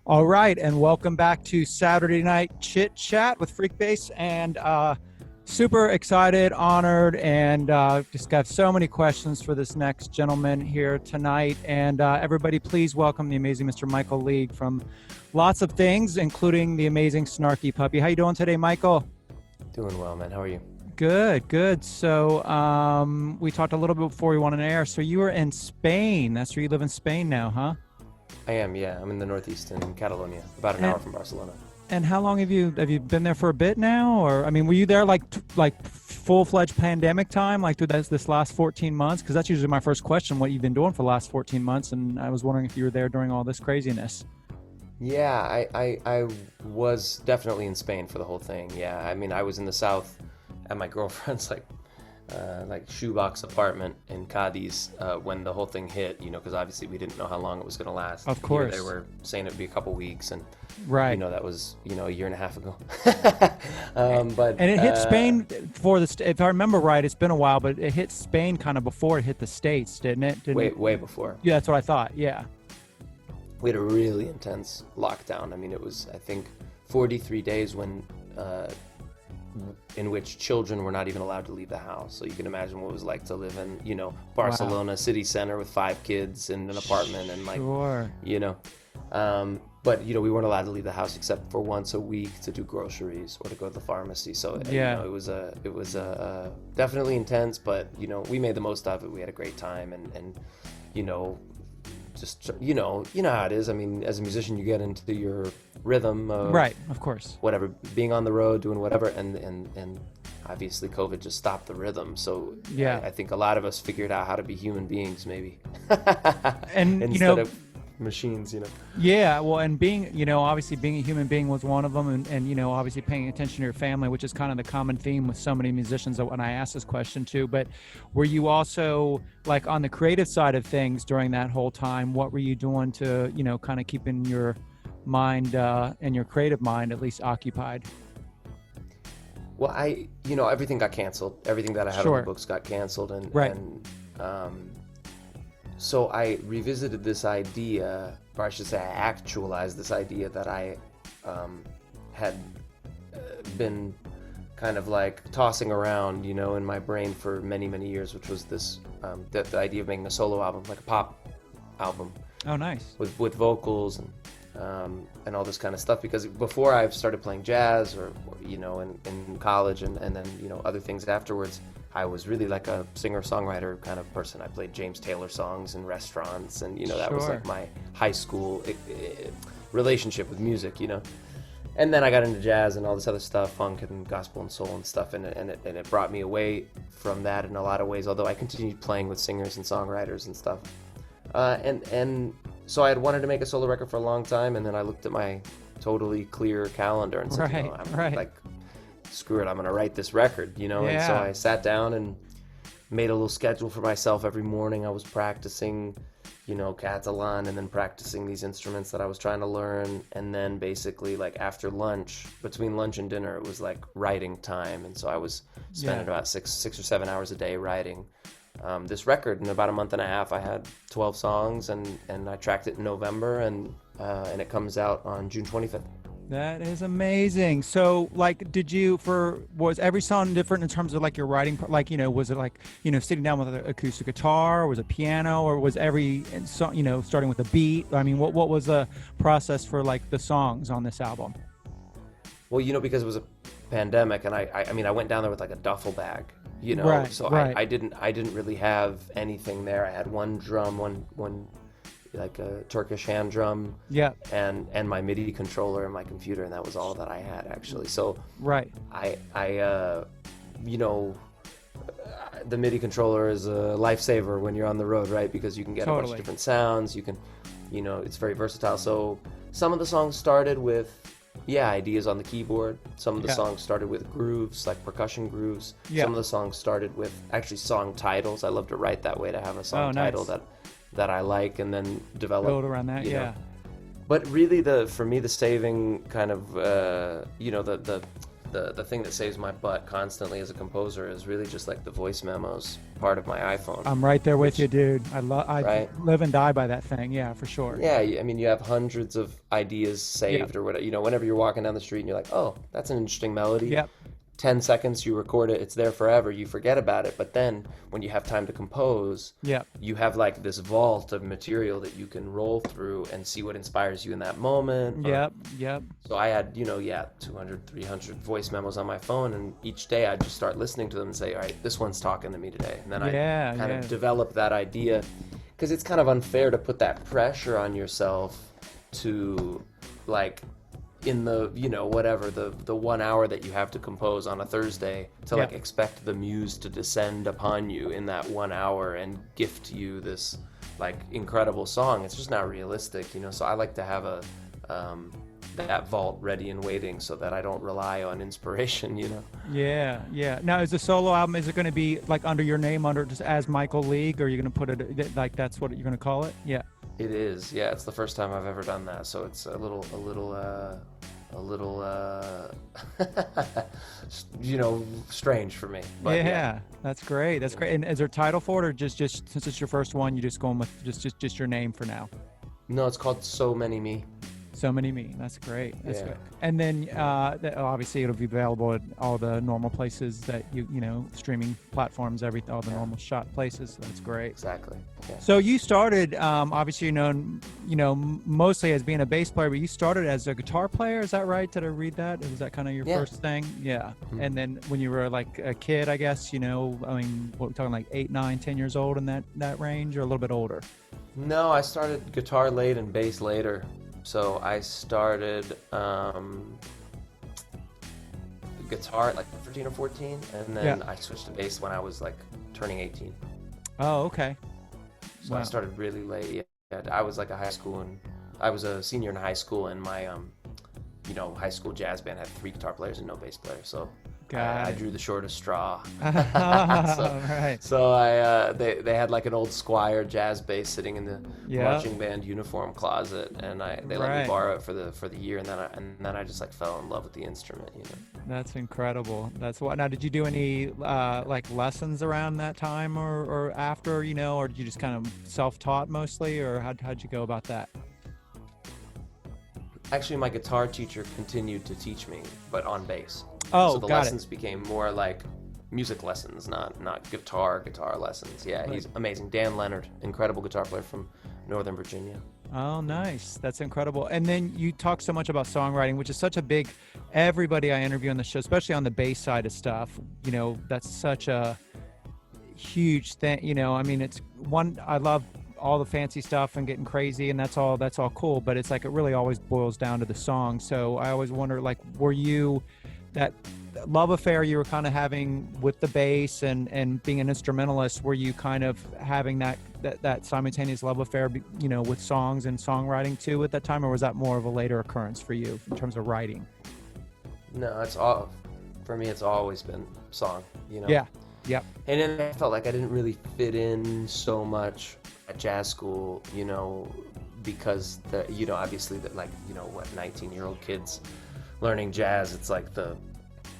All right, and welcome back to Saturday Night Chit Chat with FreeKBASS, and super excited, honored, and just got so many questions for this next gentleman here tonight. And everybody, please welcome the amazing Mr. Michael League from lots of things, including the amazing Snarky puppy. How you doing today, Michael? Doing well, man. How are you? Good, good. So we talked a little bit before we went on air. So you were in Spain. That's where you live in Spain now, huh? I am, yeah. I'm in the Northeast in Catalonia, about an hour from Barcelona. And how long have you been there for a bit now? Or I mean, were you there like full-fledged pandemic time, like through this last 14 months? Because that's usually my first question, what you've been doing for the last 14 months. And I was wondering if you were there during all this craziness. Yeah, I was definitely in Spain for the whole thing. Yeah, I mean, I was in the south at my girlfriend's like shoebox apartment in Cadiz when the whole thing hit, because obviously we didn't know how long it was going to last. Of course. They were saying it'd be a couple weeks, and right. That was, a year and a half ago. But and it hit Spain for if I remember right, it's been a while, but it hit Spain kind of before it hit the States, didn't it? Way before. Yeah, that's what I thought. Yeah. We had a really intense lockdown. I mean, it was, I think, 43 days in which children were not even allowed to leave the house. So you can imagine what it was like to live in, Barcelona city center with 5 kids in an apartment and sure. But we weren't allowed to leave the house except for once a week to do groceries or to go to the pharmacy. So yeah. It was definitely intense, but we made the most of it. We had a great time, and just how it is. I mean, as a musician, you get into your rhythm of, right, of course, whatever, being on the road, doing whatever, and obviously COVID just stopped the rhythm. So yeah, I think a lot of us figured out how to be human beings, maybe, and instead of machines. Yeah, well, and being, obviously being a human being was one of them, and obviously paying attention to your family, which is kind of the common theme with so many musicians when I ask this question too. But were you also like on the creative side of things during that whole time? What were you doing to, kind of keeping your mind and your creative mind at least occupied? Well, everything got canceled. Everything that I had on the books got canceled, and so I revisited this idea, or I should say I actualized this idea that I had been kind of like tossing around, in my brain for many, many years, which was this, the idea of making a solo album, like a pop album. Oh, nice. With vocals and all this kind of stuff, because before I started playing jazz or in college and then, other things afterwards, I was really like a singer-songwriter kind of person. I played James Taylor songs in restaurants, and that was like my high school relationship with music, And then I got into jazz and all this other stuff, funk and gospel and soul and stuff, and it brought me away from that in a lot of ways. Although I continued playing with singers and songwriters and stuff, and so I had wanted to make a solo record for a long time, and then I looked at my totally clear calendar and said, I'm like, screw it, I'm gonna write this record, Yeah. And so I sat down and made a little schedule for myself. Every morning I was practicing, Catalan, and then practicing these instruments that I was trying to learn, and then basically like after lunch, between lunch and dinner, it was like writing time, and so I was spending about six or 7 hours a day writing this record. In about a month and a half I had 12 songs, and I tracked it in November, and it comes out on June 25th. That is amazing. So, like, was every song different in terms of like your writing? Like, was it like, sitting down with an acoustic guitar, or was it piano, or was every song, starting with a beat? I mean, what was the process for like the songs on this album? Well, because it was a pandemic, and I went down there with like a duffel bag, Right, so right. I didn't really have anything there. I had one drum, one like a Turkish hand drum, yeah, and my MIDI controller and my computer, and that was all that I had, actually. So right, the MIDI controller is a lifesaver when you're on the road, right? Because you can get a bunch of different sounds. You can, it's very versatile. So some of the songs started with ideas on the keyboard. Some of the songs started with grooves, like percussion grooves. Some of the songs started with actually song titles. I love to write that way, to have a song title that I like, and then build around that. You know. But really, for me, the saving kind of, the the thing that saves my butt constantly as a composer is really just like the voice memos part of my iPhone. I'm right there with you, dude. I Right? live and die by that thing. Yeah, for sure. Yeah, I mean, you have hundreds of ideas Yep. saved or whatever. You know, whenever you're walking down the street and you're like, oh, that's an interesting melody. Yep. 10 seconds, you record it, it's there forever, you forget about it. But then when you have time to compose, Yep. you have like this vault of material that you can roll through and see what inspires you in that moment. Yep. Yep. So I had, 200, 300 voice memos on my phone, and each day I'd just start listening to them and say, all right, this one's talking to me today. And then I kind of develop that idea, because it's kind of unfair to put that pressure on yourself to, like, in the, whatever, the 1 hour that you have to compose on a Thursday, to like expect the muse to descend upon you in that 1 hour and gift you this like incredible song. It's just not realistic, so I like to have that vault ready and waiting so that I don't rely on inspiration. Yeah. Now, is the solo album, is it going to be like under your name, under just as Michael League, or are you going to put it like that's what you're going to call it? Yeah. It is. Yeah, it's the first time I've ever done that, so it's a little strange for me. But Yeah, that's great. That's great. And is there a title for it, or just since it's your first one, you're just going with just your name for now? No, it's called So Many Me. So Many Me. That's great. That's Yeah. good. And then obviously it'll be available at all the normal places that streaming platforms, all the normal shot places. That's great. Exactly. Yeah. So you started, obviously known, mostly as being a bass player, but you started as a guitar player. Is that right? Did I read that? Was that kind of your first thing? Yeah. Mm-hmm. And then when you were like a kid, I guess, what we're talking like 8, 9, 10 years old in that range, or a little bit older? No, I started guitar late and bass later. So I started guitar at like 13 or 14, and then I switched to bass when I was like turning 18. Oh, okay. So I started really late. Yeah, I was like I was a senior in high school, and my high school jazz band had 3 guitar players and no bass player. So I drew the shortest straw. Right. So they had like an old Squire jazz bass sitting in the marching band uniform closet, and they let me borrow it for the year, and then I just like fell in love with the instrument. That's incredible. That's what. Now, did you do any like lessons around that time or after, or did you just kind of self-taught mostly, or how'd you go about that? Actually, my guitar teacher continued to teach me, but on bass. Oh, so the lessons became more like music lessons, not guitar lessons. Yeah, he's amazing. Dan Leonard, incredible guitar player from Northern Virginia. Oh, nice. That's incredible. And then you talk so much about songwriting, which is such a big, everybody I interview on the show, especially on the bass side of stuff, that's such a huge thing. I mean, I love all the fancy stuff and getting crazy, and that's all cool, but it's like it really always boils down to the song. So I always wonder, like, were you that love affair you were kind of having with the bass and being an instrumentalist, were you kind of having that simultaneous love affair with songs and songwriting too at that time, or was that more of a later occurrence for you in terms of writing? No, for me it's always been song. Yeah. And then I felt like I didn't really fit in so much at jazz school, because obviously that, like, 19-year-old kids learning jazz, it's like the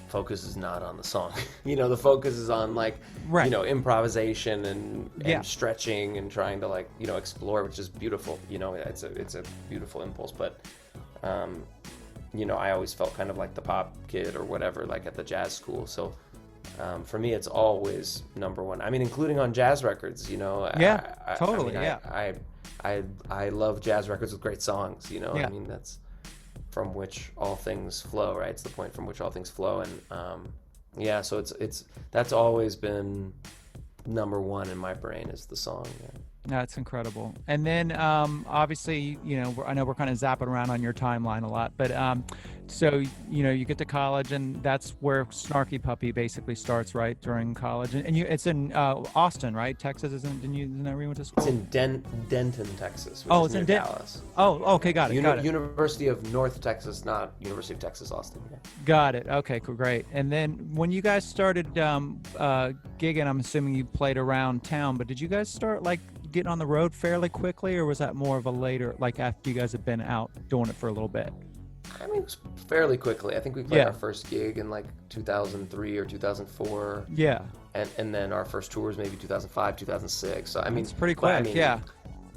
focus is not on the song. The focus is on like improvisation and stretching and trying to like explore, which is beautiful. It's a beautiful impulse, but I always felt kind of like the pop kid or whatever, like at the jazz school. So for me, it's always number one. I mean, including on jazz records. Totally. I love jazz records with great songs. I mean, that's from which all things flow, right? It's the point from which all things flow, and so it's that's always been number one in my brain, is the song. That's incredible. And then obviously, I know we're kind of zapping around on your timeline a lot, but so you get to college, and that's where Snarky Puppy basically starts, right, during college. And it's in Austin, right? Texas, isn't that where you went to school? It's in Denton, Texas, which it's is near in Dallas. Oh, okay, got it. University of North Texas, not University of Texas, Austin. Yeah. Got it. Okay, cool, great. And then when you guys started gigging, I'm assuming you played around town, but did you guys start like getting on the road fairly quickly, or was that more of a later, like after you guys had been out doing it for a little bit? I mean, it was fairly quickly. I think we played Yeah. our first gig in like 2003 or 2004. Yeah. And then our first tour was maybe 2005, 2006. So I mean, It's pretty but, I quick. mean, Yeah.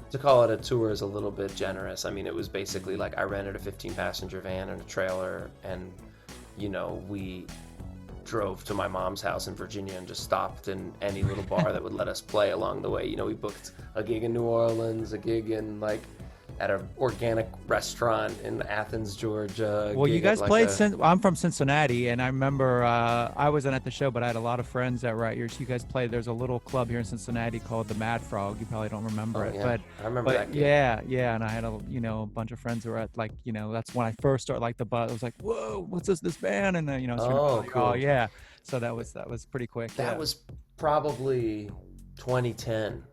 to call it a tour is a little bit generous. I mean, it was basically like I rented a 15-passenger van and a trailer, and we drove to my mom's house in Virginia and just stopped in any little bar that would let us play along the way. We booked a gig in New Orleans, a gig in like at an organic restaurant in Athens, Georgia. Well, you guys like played. I'm from Cincinnati, and I remember I wasn't at the show, but I had a lot of friends that were at yours. You guys played. There's a little club here in Cincinnati called the Mad Frog. You probably don't remember it, yeah. but I remember that gig. yeah. And I had a bunch of friends who were at like that's when I first started like the buzz. I was like, whoa, what's this band? And then Cool. oh yeah. So that was pretty quick. That was probably 2010.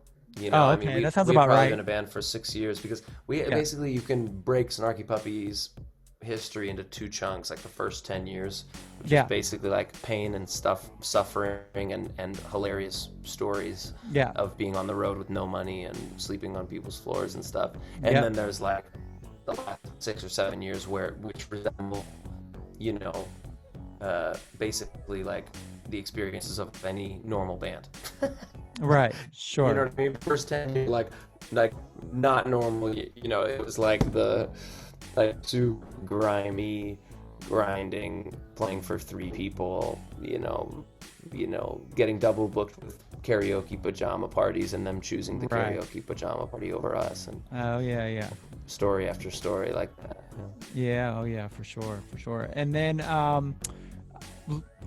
Oh, I mean, okay. That sounds we've about probably right. been a band for 6 years because basically you can break Snarky Puppy's history into two chunks, like the first 10 years, which is basically like pain and suffering and hilarious stories of being on the road with no money and sleeping on people's floors and stuff. And then there's like the last 6 or 7 years which resemble, basically like the experiences of any normal band. Right. Sure. You know what I mean? First 10 years, like not normal. It was like too grimy, grinding, playing for 3 people. Getting double booked with karaoke pajama parties and them choosing the karaoke pajama party over us. And oh yeah. Story after story like that. Yeah. Oh yeah, for sure. And then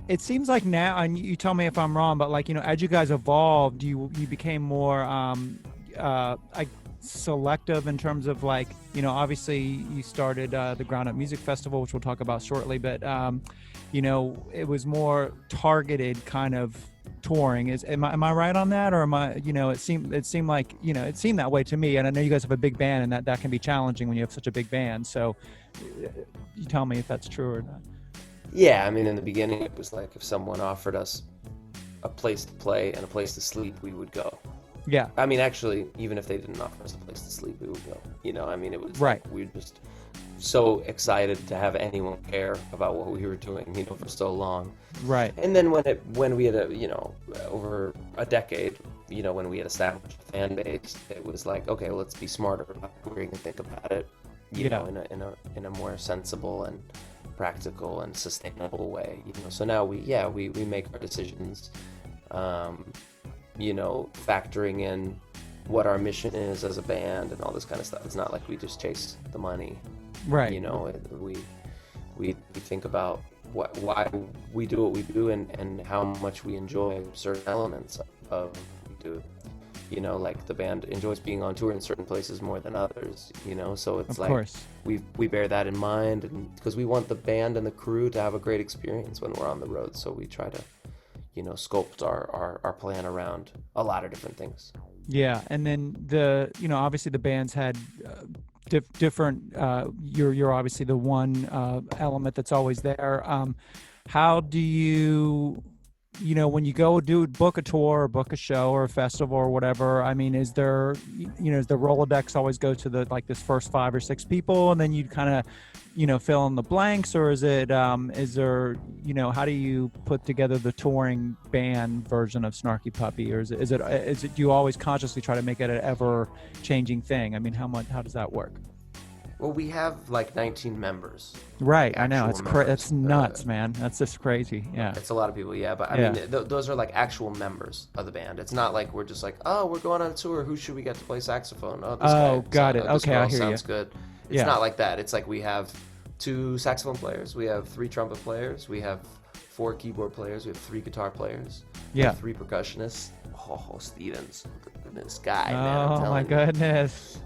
it seems like now, and you tell me if I'm wrong, but like as you guys evolved, you became more selective in terms of like obviously you started the Ground Up Music Festival, which we'll talk about shortly, but it was more targeted kind of touring. Am I right on that, or am I it seemed like it seemed that way to me, and I know you guys have a big band, and that can be challenging when you have such a big band, so you tell me if that's true or not. Yeah, I mean, in the beginning, it was like if someone offered us a place to play and a place to sleep, we would go. Yeah. I mean, actually, even if they didn't offer us a place to sleep, we would go. I mean, it was right. Like we were just so excited to have anyone care about what we were doing, for so long. Right. And then when we had over a decade, when we had established a fan base, it was like, okay, let's be smarter about how we're going to think about it, in a more sensible and practical and sustainable way. So now we make our decisions, factoring in what our mission is as a band and all this kind of stuff. It's not like we just chase the money, right? We think about why we do what we do and how much we enjoy certain elements of what we do. Like the band enjoys being on tour in certain places more than others, so it's like we bear that in mind, and because we want the band and the crew to have a great experience when we're on the road, so we try to sculpt our plan around a lot of different things. Yeah. And then obviously the bands had different you're obviously the one element that's always there. How do you when you go book a tour or book a show or a festival or whatever, I mean, is there is the Rolodex always go to this first 5 or 6 people, and then you kind of fill in the blanks, or is it is there how do you put together the touring band version of Snarky Puppy, or is it do you always consciously try to make it an ever changing thing? I mean, how does that work? Well, we have like 19 members. Right, I know. It's that's nuts, man. That's just crazy. Yeah. It's a lot of people, yeah. But I mean, those are like actual members of the band. It's not like we're just like, oh, we're going on a tour. Who should we get to play saxophone? Oh, this guy. Got it. Okay, I hear you. Sounds good. It's not like that. It's like we have 2 saxophone players. We have 3 trumpet players. We have 4 keyboard players. We have 3 guitar players. We have 3 percussionists. Oh, Stevens. This guy, man. I'm telling you. Goodness.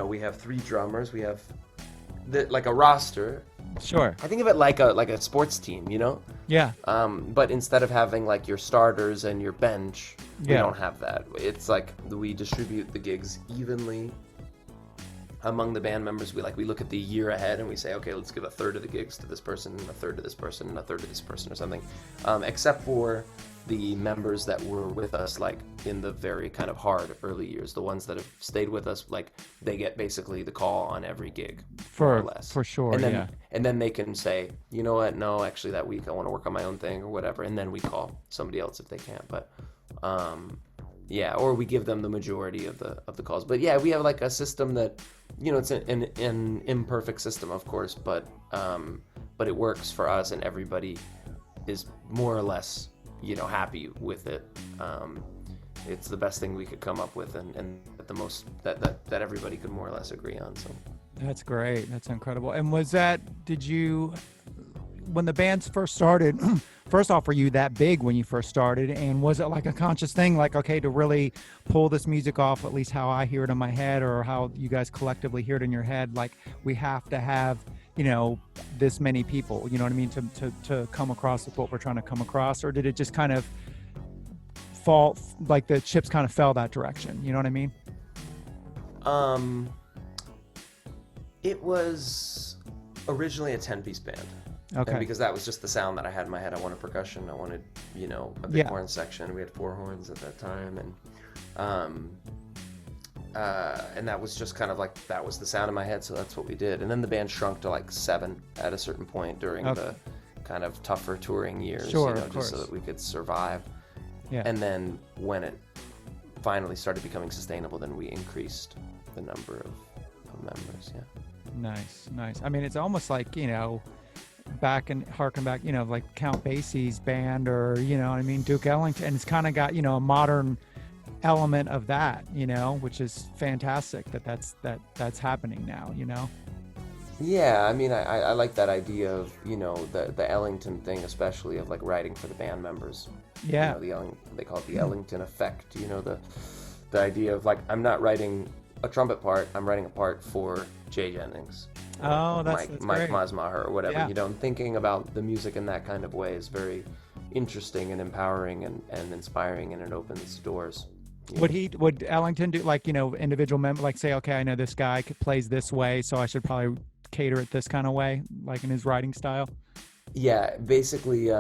We have 3 drummers. We have like a roster. Sure. I think of it like a sports team, Yeah. But instead of having like your starters and your bench, we don't have that. It's like we distribute the gigs evenly among the band members, we look at the year ahead and we say, okay, let's give a third of the gigs to this person, a third to this person, and a third to this person or something. Except for the members that were with us like in the very kind of hard early years, the ones that have stayed with us, like they get basically the call on every gig, more or less. For sure, and then, yeah. And then they can say, you know what, no, actually that week I want to work on my own thing or whatever, and then we call somebody else if they can't. But yeah, or we give them the majority of the calls. But yeah, we have like a system that, you know, it's an imperfect system, of course, but it works for us, and everybody is more or less, you know, happy with it. It's the best thing we could come up with, and the most that everybody could more or less agree on. So that's great. That's incredible. And did you, when the bands first started, first off, were you that big when you first started? And was it like a conscious thing, like, okay, to really pull this music off, at least how I hear it in my head, or how you guys collectively hear it in your head, like we have to have, you know, this many people, you know what I mean, to come across with what we're trying to come across? Or did it just kind of fall, like the chips kind of fell that direction, you know what I mean? It was originally a 10-piece band. Okay. And because that was just the sound that I had in my head. I wanted percussion. I wanted, you know, a big horn section. We had 4 horns at that time, and that was just kind of like, that was the sound in my head, so that's what we did. And then the band shrunk to like 7 at a certain point during the kind of tougher touring years, sure, you know, just so that we could survive. Yeah. And then when it finally started becoming sustainable, then we increased the number of members. Yeah. Nice. I mean, it's almost like, you know, harken back, you know, like Count Basie's band, or, you know what I mean, Duke Ellington, and it's kind of got, you know, a modern element of that, you know, which is fantastic that's happening now, you know. Yeah, I mean, I like that idea of, you know, the Ellington thing, especially, of like writing for the band members. Yeah. You know, they call it the Ellington effect. You know, the idea of like, I'm not writing a trumpet part, I'm writing a part for Jay Jennings. Oh, that's Mike great. Masmaher or whatever. Yeah. You know, and thinking about the music in that kind of way is very interesting and empowering and inspiring, and it opens doors. Would Ellington do, like, you know, individual member, like say, okay, I know this guy plays this way, so I should probably cater it this kind of way, like in his writing style? Yeah, basically,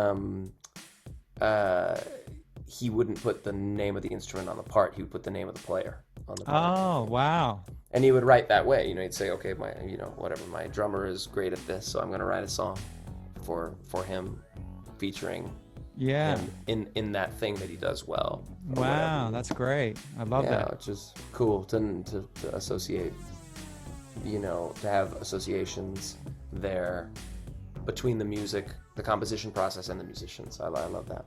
he wouldn't put the name of the instrument on the part. He would put the name of the player on the part. Oh, wow. And he would write that way. You know, he'd say, okay, my drummer is great at this, so I'm going to write a song for him, featuring him in that thing that he does well. Wow, that's great. I love that. Yeah, which is cool to associate, you know, to have associations there between the music, the composition process, and the musicians. I love that.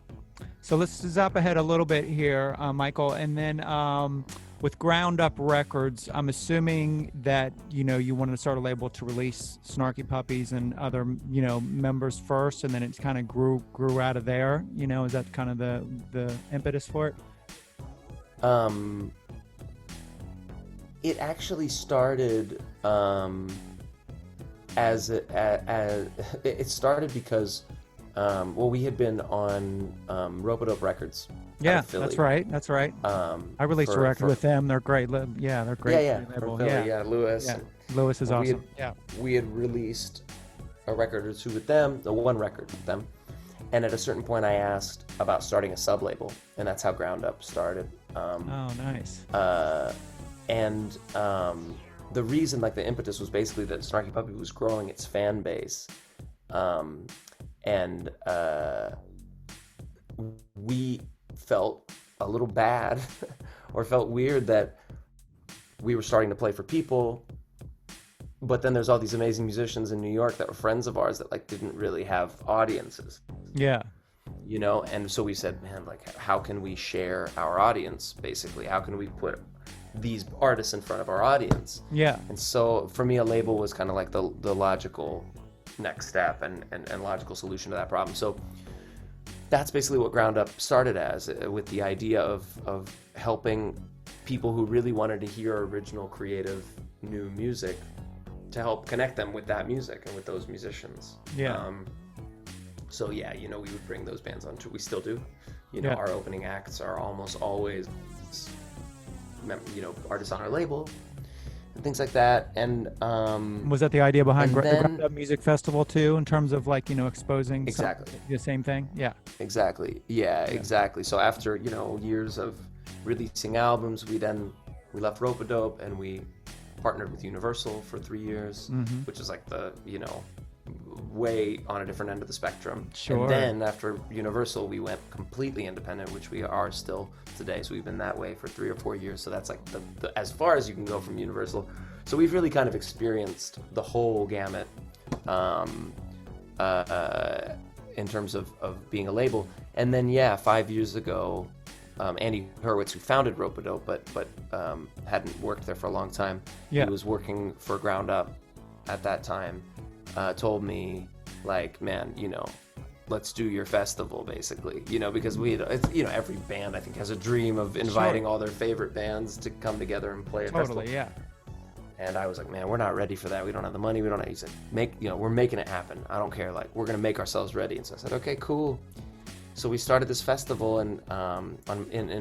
So let's zap ahead a little bit here, Michael, and then with Ground Up Records, I'm assuming that, you know, you wanted to start a label to release Snarky Puppies and other, you know, members first, and then it kind of grew out of there. You know, is that kind of the impetus for it? It actually started it started because we had been on Rope-A-Dope Records. Yeah, that's right. I released a record with them. They're great. Yeah, they're great. Yeah, from Philly, Lewis. Yeah. Lewis is awesome. We had released a record or two with them, one record with them. And at a certain point, I asked about starting a sub-label, and that's how Ground Up started. Oh, nice. And the reason, like the impetus, was basically that Snarky Puppy was growing its fan base. And we felt a little bad or felt weird that we were starting to play for people, but then there's all these amazing musicians in New York that were friends of ours that like didn't really have audiences. Yeah. You know, and so we said, man, like, how can we share our audience, basically? How can we put these artists in front of our audience? Yeah. And so for me, a label was kind of like the logical next step and logical solution to that problem. So that's basically what Ground Up started as, with the idea of helping people who really wanted to hear original, creative, new music, to help connect them with that music and with those musicians. Yeah. So yeah, you know, we would bring those bands on. We still do. You know, our opening acts are almost always, you know, artists on our label. things like that. And Was that the idea behind and the Ground then Up Music Festival too, in terms of like, exposing exactly. the same thing? Yeah. Exactly. Yeah, Yeah. exactly. So after, years of releasing albums, we left Rope-A-Dope and we partnered with Universal for 3 years, Mm-hmm. which is like the, way on a different end of the spectrum. Sure. And then after Universal, we went completely independent, which we are still today. So we've been that way for 3 or 4 years. So that's like the as far as you can go from Universal. So we've really kind of experienced the whole gamut. In terms of being a label. And then 5 years ago, Andy Hurwitz, who founded Rope-A-Dope but hadn't worked there for a long time, Yeah. he was working for Ground Up at that time, told me like, man, let's do your festival, basically, because every band I think has a dream of inviting all their favorite bands to come together and play a festival. Totally, yeah. And I was like, man, we're not ready for that. We don't have the money. We don't have, he said, we're making it happen. I don't care. Like, we're going to make ourselves ready. And so I said, okay, cool. So we started this festival in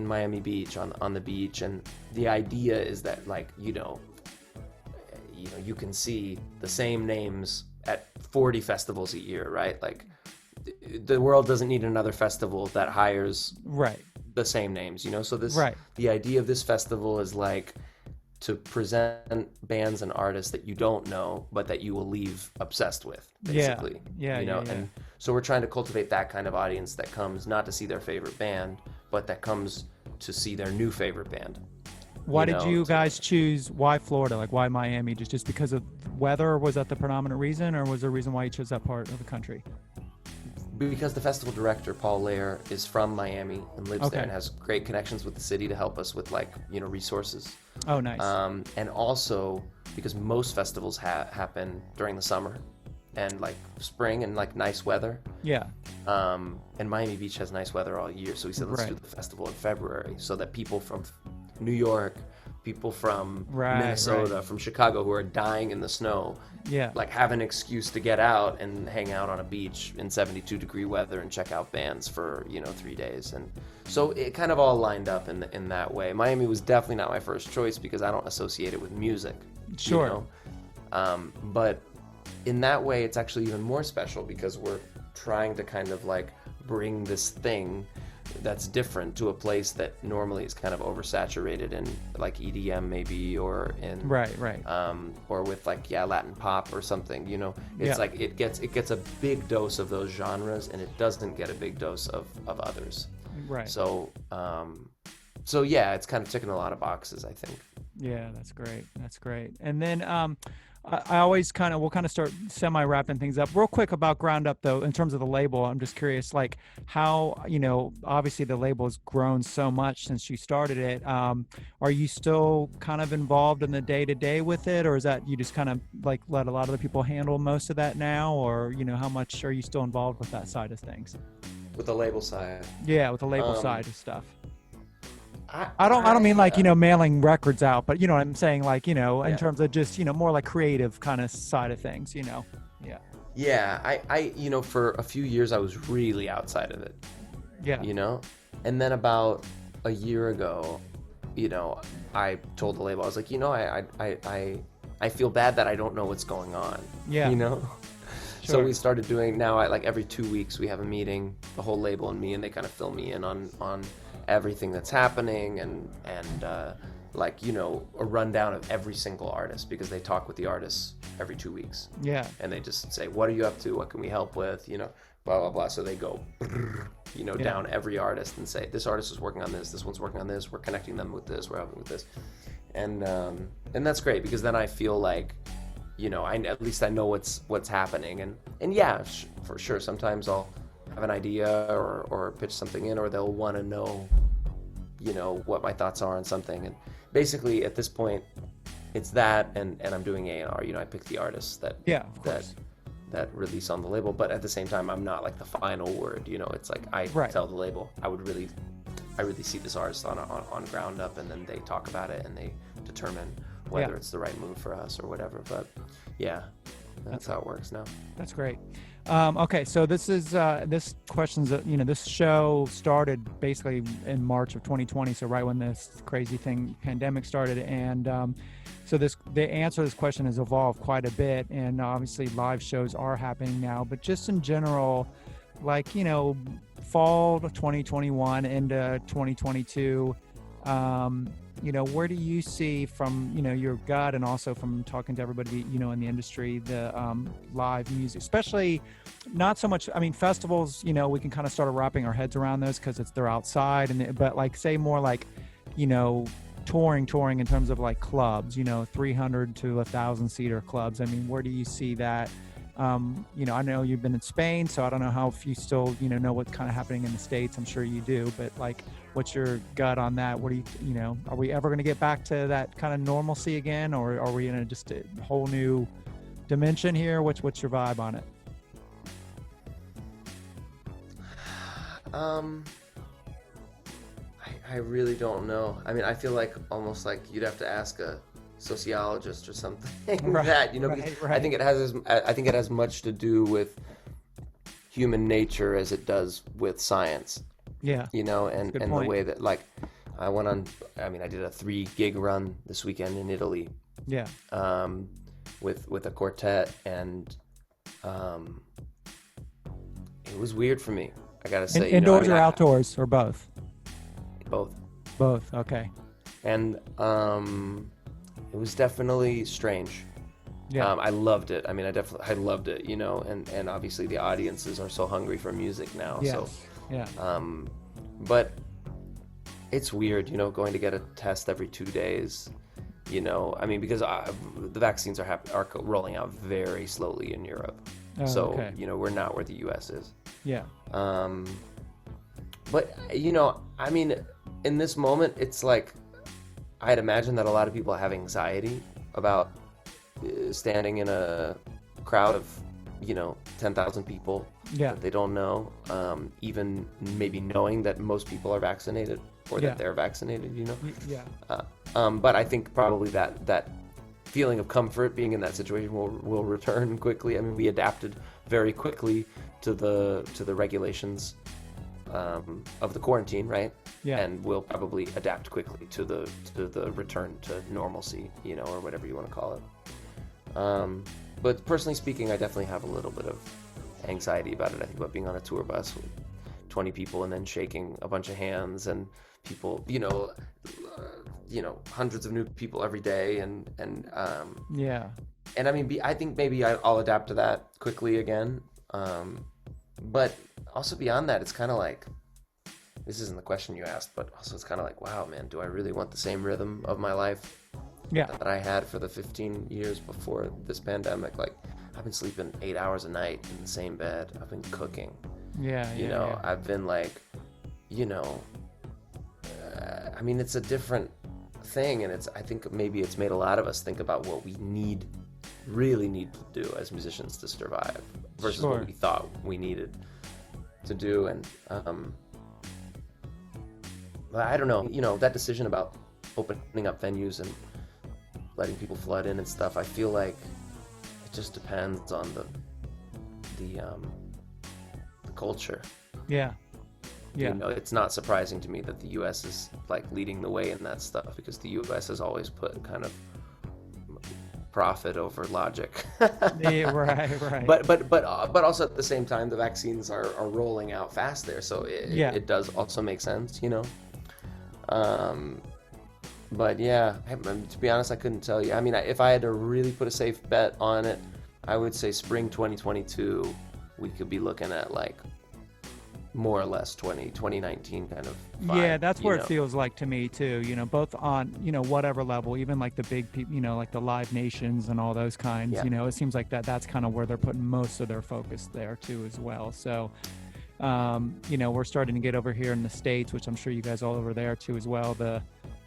Miami Beach on the beach. And the idea is that like, you can see the same names at 40 festivals a year, right? Like the world doesn't need another festival that hires the same names, So the idea of this festival is like, to present bands and artists that you don't know, but that you will leave obsessed with, basically. Yeah. And so we're trying to cultivate that kind of audience that comes not to see their favorite band, but that comes to see their new favorite band. Why did you guys choose? Why Florida? Like, why Miami? Just because of weather? Or was that the predominant reason, or was there a reason why you chose that part of the country? Because the festival director, Paul Lair, is from Miami and lives there and has great connections with the city to help us with resources. Oh, nice. And also because most festivals happen during the summer and like spring and like nice weather. Yeah. And Miami Beach has nice weather all year. So we said, let's do the festival in February so that people from New York, people from Minnesota, from Chicago who are dying in the snow, like have an excuse to get out and hang out on a beach in 72-degree weather and check out bands for 3 days. And so it kind of all lined up in that way. Miami was definitely not my first choice because I don't associate it with music. Sure. But in that way, it's actually even more special because we're trying to kind of like bring this thing that's different to a place that normally is kind of oversaturated in like EDM maybe, or in or with like Latin pop or something. It's like it gets a big dose of those genres and it doesn't get a big dose of others. Right. So it's kind of ticking a lot of boxes, I think. Yeah, that's great. And then I always we'll start semi-wrapping things up real quick about Ground Up though. In terms of the label, I'm just curious, like how, obviously the label has grown so much since you started it. Are you still kind of involved in the day-to-day with it, or is that you just kind of like let a lot of the people handle most of that now, or how much are you still involved with that side of things? With the label side? Yeah, with the label side of stuff. I don't mean like, mailing records out, but what I'm saying, like, in terms of just, more like creative kind of side of things, Yeah. Yeah. I for a few years I was really outside of it. Yeah. And then about a year ago, I told the label, I was like, I feel bad that I don't know what's going on. Yeah. Sure. So we started doing now, like every 2 weeks we have a meeting, the whole label and me, and they kind of fill me in on everything that's happening and like a rundown of every single artist, because they talk with the artists every 2 weeks. Yeah. And they just say, what are you up to? What can we help with? Blah blah blah. So they go down every artist and say, this artist is working on this one's working on this, we're connecting them with this, we're helping with this. And that's great, because then I feel like at least I know what's happening. And yeah, for sure, sometimes I'll have an idea or pitch something in, or they'll want to know what my thoughts are on something. And basically at this point it's that and I'm doing A&R. I pick the artists that release on the label, but at the same time I'm not like the final word. It's like I tell the label I really see this artist on Ground Up, and then they talk about it and they determine whether it's the right move for us or whatever. But yeah. That's how it works now. That's great. Okay, so this is this question's this show started basically in March of 2020, so right when this crazy pandemic started, and so the answer to this question has evolved quite a bit, and obviously live shows are happening now, but just in general, like fall of 2021 into 2022. Where do you see from, your gut and also from talking to everybody, in the industry, the live music, especially not so much, festivals, we can kind of start wrapping our heads around those because they're outside, but like say more like, touring in terms of like clubs, 300 to 1,000 seater clubs. Where do you see that? I know you've been in Spain, so I don't know how if you still, know what's kind of happening in the States. I'm sure you do, but like, what's your gut on that? What do you, are we ever going to get back to that kind of normalcy again, or are we in just a whole new dimension here? What's your vibe on it? I really don't know. I feel like almost like you'd have to ask a sociologist or something Right, that because right. I think it has much to do with human nature as it does with science. Yeah. And the point. way that like I did a 3 gig run this weekend in Italy. Yeah. With a quartet, and it was weird for me. I gotta say, indoors or outdoors or both? Both. Both. Okay. And it was definitely strange. Yeah. I loved it. I loved it. And obviously the audiences are so hungry for music now. Yes. So. Yeah. But it's weird, going to get a test every 2 days. Because the vaccines are rolling out very slowly in Europe. Oh, so okay. We're not where the U.S. is. Yeah. But in this moment, it's like I'd imagine that a lot of people have anxiety about standing in a crowd of 10,000 people that they don't know, even maybe knowing that most people are vaccinated or that they're vaccinated. Yeah. But I think probably that feeling of comfort being in that situation will return quickly. We adapted very quickly to the regulations of the quarantine, right? Yeah. And we'll probably adapt quickly to the return to normalcy, or whatever you want to call it. But personally speaking, I definitely have a little bit of anxiety about it. I think about being on a tour bus with 20 people and then shaking a bunch of hands and people, hundreds of new people every day, and yeah. And I think maybe I'll adapt to that quickly again. But also beyond that, it's kind of like, this isn't the question you asked, but also it's kind of like, wow, man, do I really want the same rhythm of my life that I had for the 15 years before this pandemic? Like, I've been sleeping 8 hours a night in the same bed. I've been cooking. I've been like, it's a different thing, and I think maybe it's made a lot of us think about what we really need to do as musicians to survive versus what we thought we needed to do. And I don't know, that decision about opening up venues and letting people flood in and stuff, I feel like it just depends on the culture. Yeah. It's not surprising to me that the U.S. is like leading the way in that stuff, because the U.S. has always put kind of profit over logic. Yeah, right. But also at the same time, the vaccines are rolling out fast there, so it does also make sense, But yeah, to be honest, I couldn't tell you. If I had to really put a safe bet on it, I would say spring 2022, we could be looking at like more or less 2019 kind of vibe, yeah, that's where it feels like to me too, both on whatever level, even like the big people, like the Live Nations and all those kinds. It seems like that's kind of where they're putting most of their focus there too as well. So we're starting to get over here in the States, which I'm sure you guys all over there too as well, the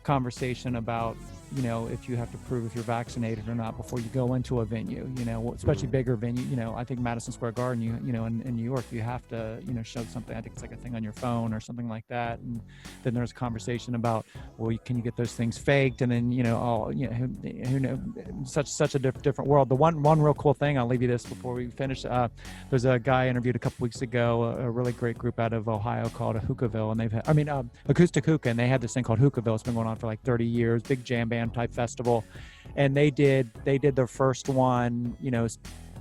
conversation about you know, if you have to prove if you're vaccinated or not before you go into a venue, you know, especially bigger venue, you know, I think Madison Square Garden, you know, in New York, you have to, you know, show something. I think it's like a thing on your phone or something like that. And then there's conversation about, well, can you get those things faked? And then, you know, oh, you know, who knows, such a different world. The one real cool thing, I'll leave you this before we finish. There's a guy I interviewed a couple weeks ago, a really great group out of Ohio called Hookahville, and they've had, Acoustic Hookah, and they had this thing called Hookahville. It's been going on for like 30 years, big jam band type festival. And they did their first one, you know,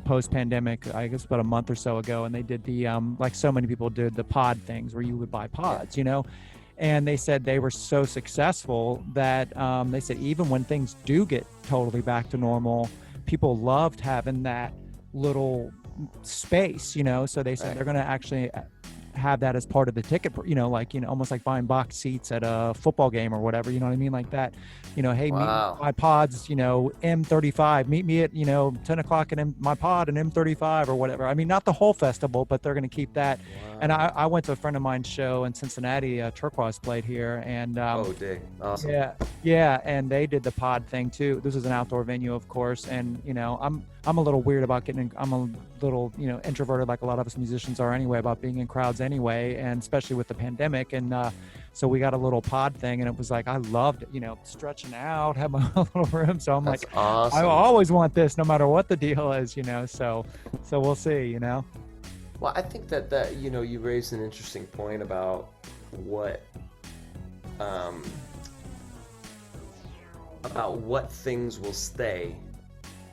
post-pandemic, I guess about a month or so ago, and they did the like so many people did, the pod things where you would buy pods, you know. And they said they were so successful that they said even when things do get totally back to normal, people loved having that little space, you know. So they said they're going to actually have that as part of the ticket, you know, like, you know, almost like buying box seats at a football game or whatever, you know what I mean? Like that, you know, hey, meet my pods, you know, M35, meet me at, you know, 10 o'clock in my pod and M35 or whatever. I mean, not the whole festival, but they're going to keep that. Wow. And I went to a friend of mine's show in Cincinnati, Turquoise played here, and awesome. Yeah, and they did the pod thing too. This is an outdoor venue, of course, and you know, I'm a little weird about I'm a little, you know, introverted, like a lot of us musicians are anyway, about being in crowds anyway, and especially with the pandemic. And so we got a little pod thing, and it was like, I loved it, you know, stretching out, have my little room. So I'm That's like, awesome. I always want this, no matter what the deal is, you know. So we'll see, you know. Well, I think that you know, you raised an interesting point about what things will stay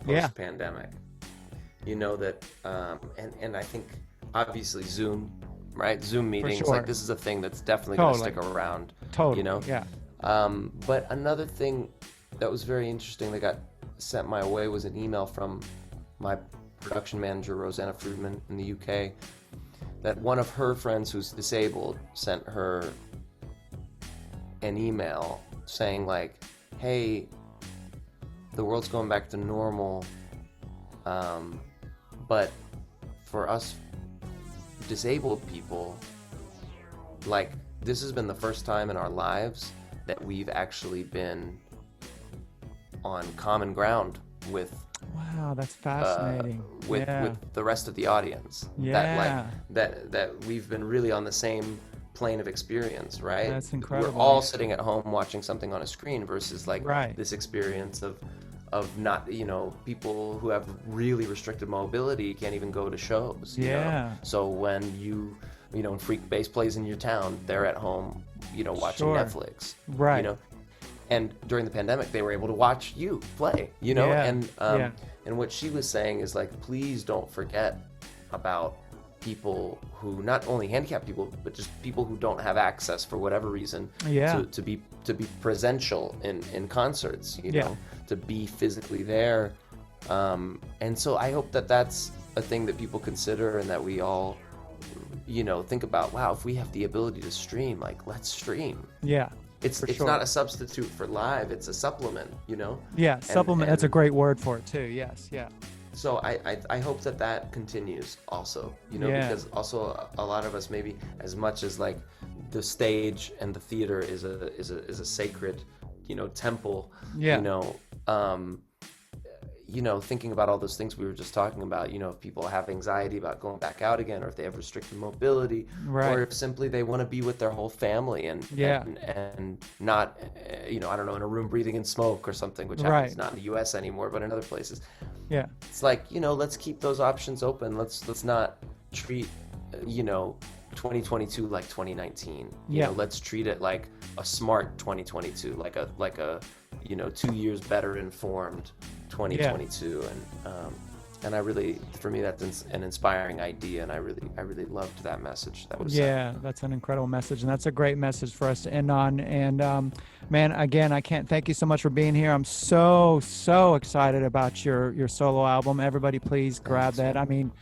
post-pandemic. You know, that and I think obviously Zoom, right? Zoom meetings, sure. like this is a thing that's definitely going to stick around. Totally. You know? Yeah. But another thing that was very interesting that got sent my way was an email from my production manager, Rosanna Friedman, in the UK, that one of her friends who's disabled sent her an email saying like, hey, the world's going back to normal, but for us disabled people, like, this has been the first time in our lives that we've actually been on common ground with Wow, that's fascinating. with the rest of the audience. That we've been really on the same plane of experience, right? That's incredible. We're all sitting at home watching something on a screen versus like Right. this experience of not, you know, people who have really restricted mobility can't even go to shows. You know? So when you know, when FREEKBASS plays in your town, they're at home, you know, watching Netflix. Right. You know, and during the pandemic, they were able to watch you play. You know, and what she was saying is like, please don't forget about people who, not only handicapped people, but just people who don't have access for whatever reason to be presential in concerts, you know, to be physically there. And so I hope that that's a thing that people consider, and that we all, you know, think about, wow, if we have the ability to stream, like, let's stream. Yeah. It's not a substitute for live, it's a supplement, you know? Yeah, supplement, that's a great word for it too, yes, yeah. So I hope that continues also, you know, because also a lot of us, maybe as much as like the stage and the theater is a sacred, you know, temple, you know, thinking about all those things we were just talking about, you know, if people have anxiety about going back out again, or if they have restricted mobility, or if simply they want to be with their whole family and not, you know, I don't know, in a room breathing in smoke or something, which happens not in the US anymore, but in other places. Yeah. It's like, you know, let's keep those options open. Let's not treat, you know, 2022 like 2019. You know, let's treat it like a smart 2022, like a you know, 2 years better informed 2022. And I really, for me, that's an inspiring idea, and I really loved that message that was sent. That's an incredible message, and that's a great message for us to end on. And man, again, I can't thank you so much for being here. I'm so excited about your solo album. Everybody, please grab that. I mean,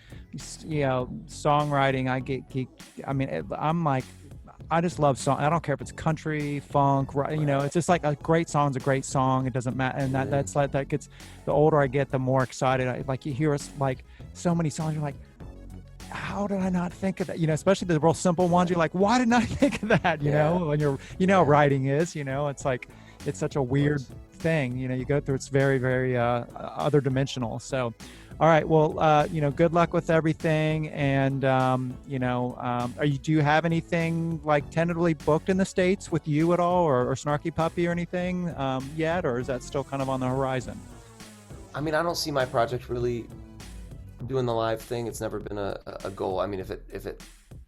you know, songwriting, I get geeked. I mean, I'm like, I just love song. I don't care if it's country, funk, you know, it's just like a great song's a great song. It doesn't matter. And that's like, that gets, the older I get, the more excited like you hear us, like so many songs, you're like, how did I not think of that? You know, especially the real simple ones. You're like, why didn't I think of that? You know, when you know, writing is, you know, it's like, it's such a weird thing, you know, you go through. It's very, very other dimensional. So, all right, well, you know, good luck with everything. And, you know, do you have anything like tentatively booked in the States with you at all, or Snarky Puppy or anything yet, or is that still kind of on the horizon? I mean, I don't see my project really doing the live thing. It's never been a goal. I mean, if it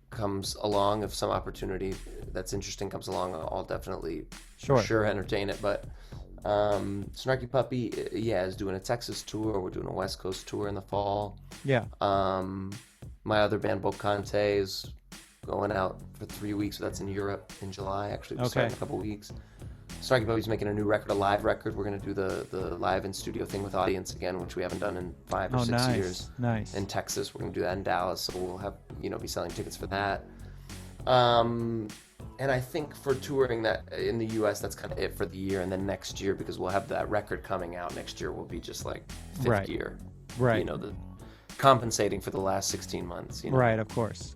comes along, if some opportunity that's interesting comes along, I'll definitely for sure entertain it. But Snarky Puppy, yeah, is doing a Texas tour. We're doing a West Coast tour in the fall. Yeah. My other band, Bocante, is going out for 3 weeks. So that's in Europe in July. Actually, we're starting in a couple weeks. Snarky Puppy's making a new record, a live record. We're going to do the live in studio thing with audience again, which we haven't done in 5 or 6 years. Nice. In Texas, we're going to do that in Dallas, so we'll have, you know, be selling tickets for that. And I think for touring that in the U.S., that's kind of it for the year. And then next year, because we'll have that record coming out next year, will be just like fifth year. Right. You know, the compensating for the last 16 months. You know? Right, of course.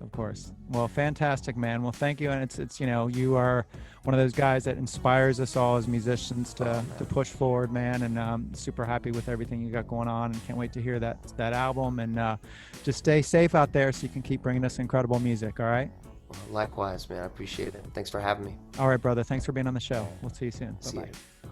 Well, fantastic, man. Well, thank you. And it's you know, you are one of those guys that inspires us all as musicians to push forward, man. And super happy with everything you got going on, and can't wait to hear that album. And just stay safe out there so you can keep bringing us incredible music. All right. Well, likewise, man. I appreciate it. Thanks for having me. All right, brother. Thanks for being on the show. We'll see you soon. See Bye-bye. you.